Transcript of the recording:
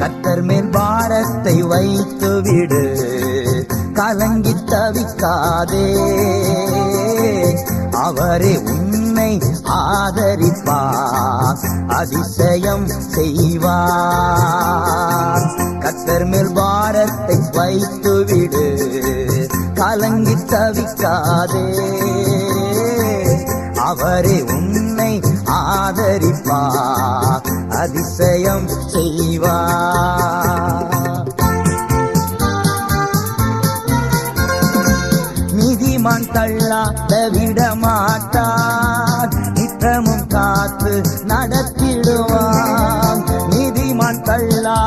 கர்த்தர் மேல் பாரத்தை வைத்து விடு, கலங்கி தவிக்காதே. அவரே உன்னை ஆதரிப்பார், அதிசயம் செய்வார். கர்த்தர் மேல் பாரத்தை வைத்து விடு, கலங்கி தவிக்காதே. அவரே உன்னை ஆதரிப்பார், அதிசயம் செய்வார். நீதிமான் தள்ளாத விடமாட்டார், நித்தமும் காத்து நடத்திடுவான். நீதிமான் தள்ளா